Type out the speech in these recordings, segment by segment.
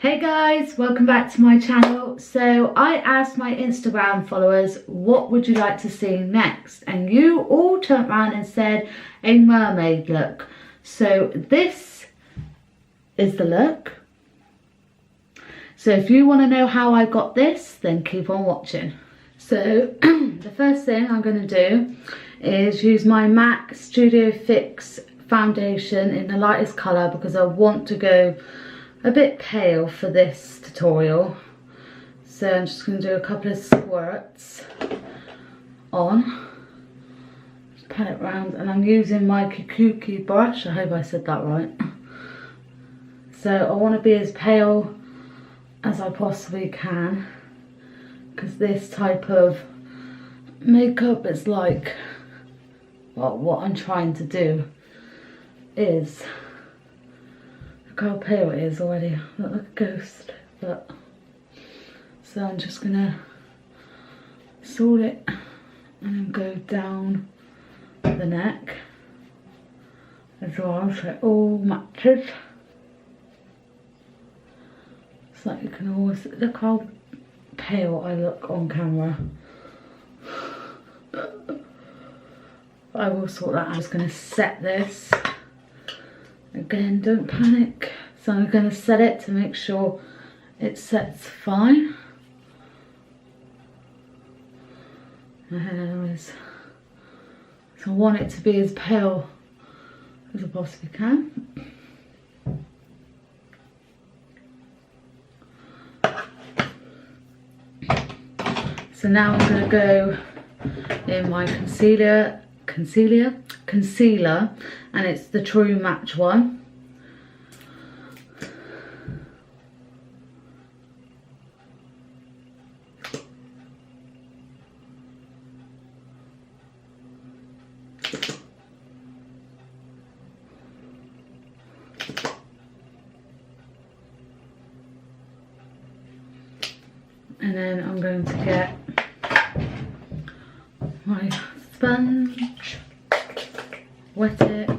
Hey guys, welcome back to my channel. So I asked my Instagram followers, what would you like to see next? And you all turned around and said a mermaid look. So this is the look. So if you want to know how I got this, then keep on watching. So the first thing I'm going to do is use my MAC Studio Fix foundation in the lightest colour because I want to go a bit pale for this tutorial. So I'm just going to do a couple of squirts on. Just pat it round, and I'm using my Kikuki brush. I hope I said that right. So I want to be as pale as I possibly can, because this type of makeup is like, well, what I'm trying to do is, look how pale it is already. I look like a ghost. But so I'm just gonna sort it and then go down the neck as well, so it all matches. So that you can always look how pale I look on camera. I will sort that out. I'm just gonna set this. Again, don't panic. So I'm going to set it to make sure it sets fine. My hair is, so I want it to be as pale as I possibly can. So now I'm going to go in my concealer, and it's the True Match one. And then I'm going to get my sponge, wet it,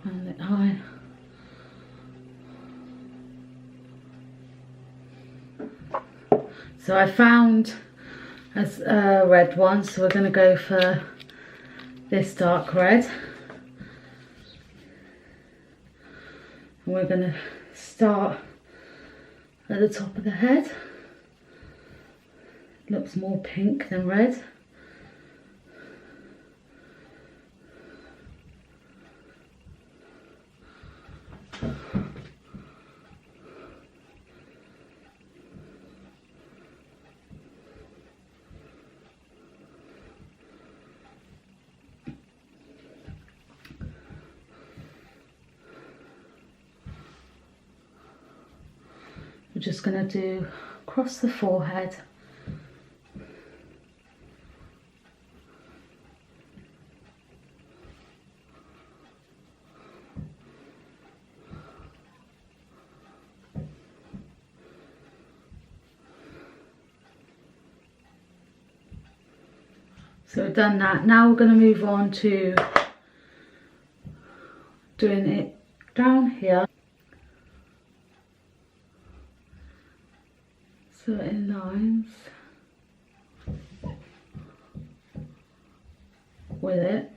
and the eye. So I found a red one, so we're going to go for this dark red. And we're going to start at the top of the head. Looks more pink than red. We're just going to do across the forehead. So we've done that. Now we're going to move on to doing it down here. So in lines with it.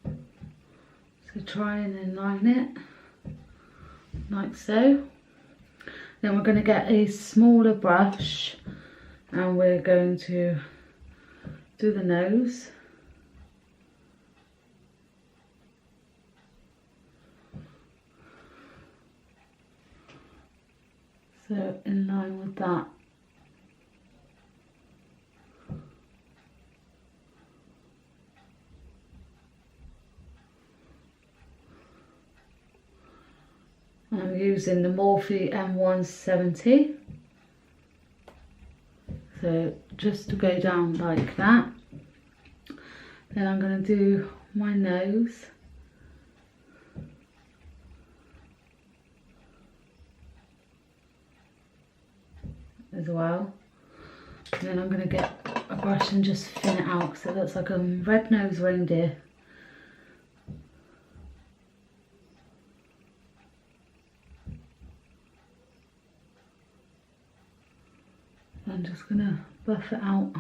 So try and inline it like so. Then we're going to get a smaller brush and we're going to do the nose. So in line with that. I'm using the Morphe M170. So just to go down like that. Then I'm going to do my nose. As well. And then I'm going to get a brush and just thin it out because it looks like a red-nosed reindeer. I'm just going to buff it out.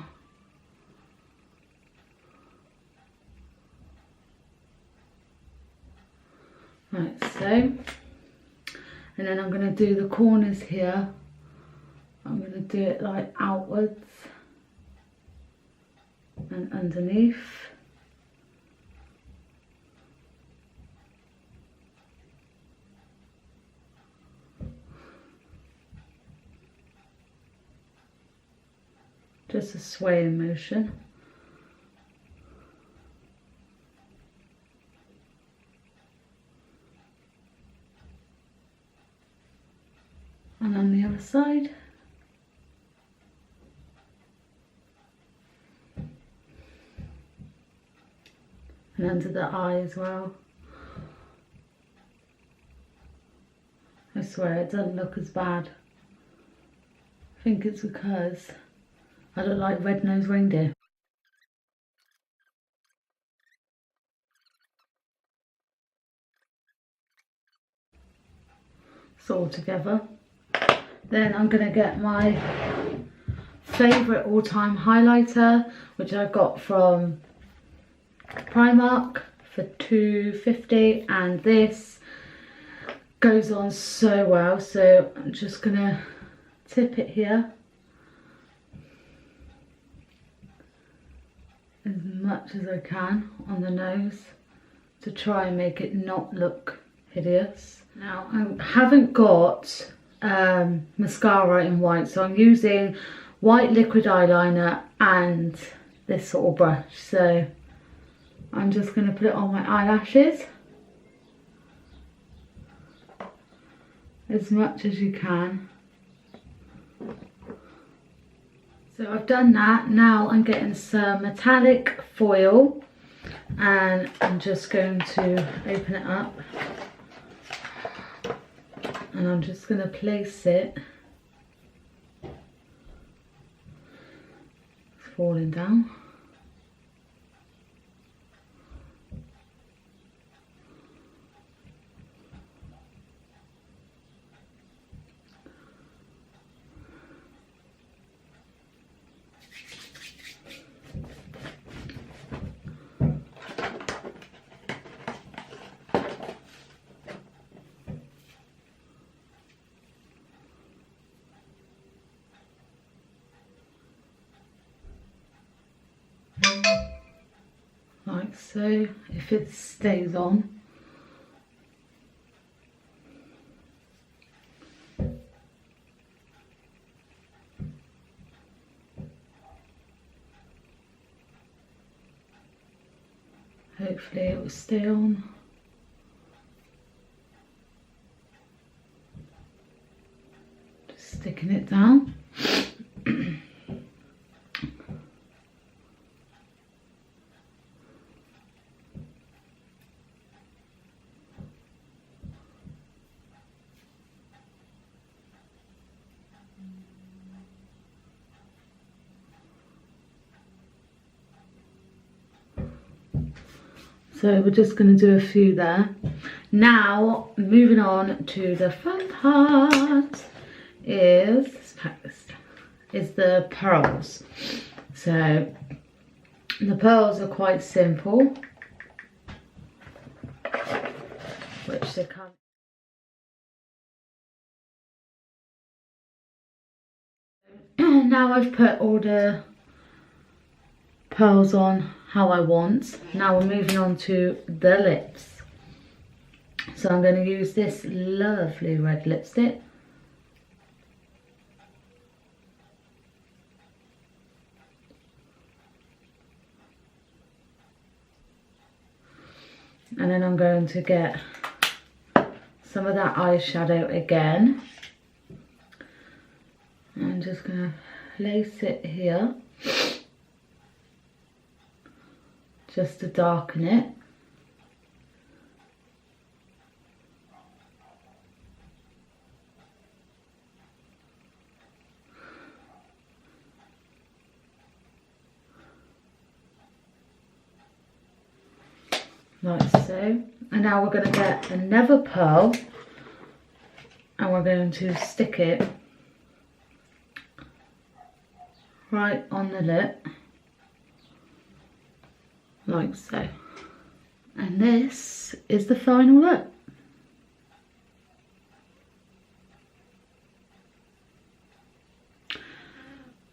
Right, so, and then I'm going to do the corners here. I'm going to do it like outwards and underneath. Just a swaying motion. And on the other side. And under the eye as well. I swear it doesn't look as bad. I think it's because I look like red-nosed reindeer. It's all together. Then I'm going to get my favourite all-time highlighter, which I got from Primark for £2.50, and this goes on so well, so I'm just going to tip it here as much as I can on the nose to try and make it not look hideous. Now I haven't got mascara in white, so I'm using white liquid eyeliner and this sort of brush. So I'm just going to put it on my eyelashes as much as you can. So I've done that. Now I'm getting some metallic foil and I'm just going to open it up. And I'm just going to place it. It's falling down. Like so, if it stays on. Hopefully it will stay on. Just sticking it down. So we're just going to do a few there. Now, moving on to the fun part is the pearls. So the pearls are quite simple, which they come. Now I've put all the pearls on how I want. Now we're moving on to the lips. So I'm going to use this lovely red lipstick. And then I'm going to get some of that eyeshadow again. I'm just going to place it here. just to darken it. Like so. And now we're going to get another pearl and we're going to stick it right on the lip, like so. And this is the final look.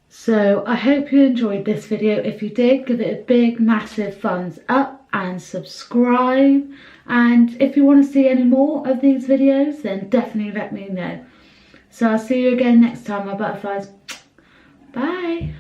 So I hope you enjoyed this video. If you did, give it a big massive thumbs up and subscribe, and if you want to see any more of these videos, then definitely let me know. So I'll see you again next time, my butterflies. Bye.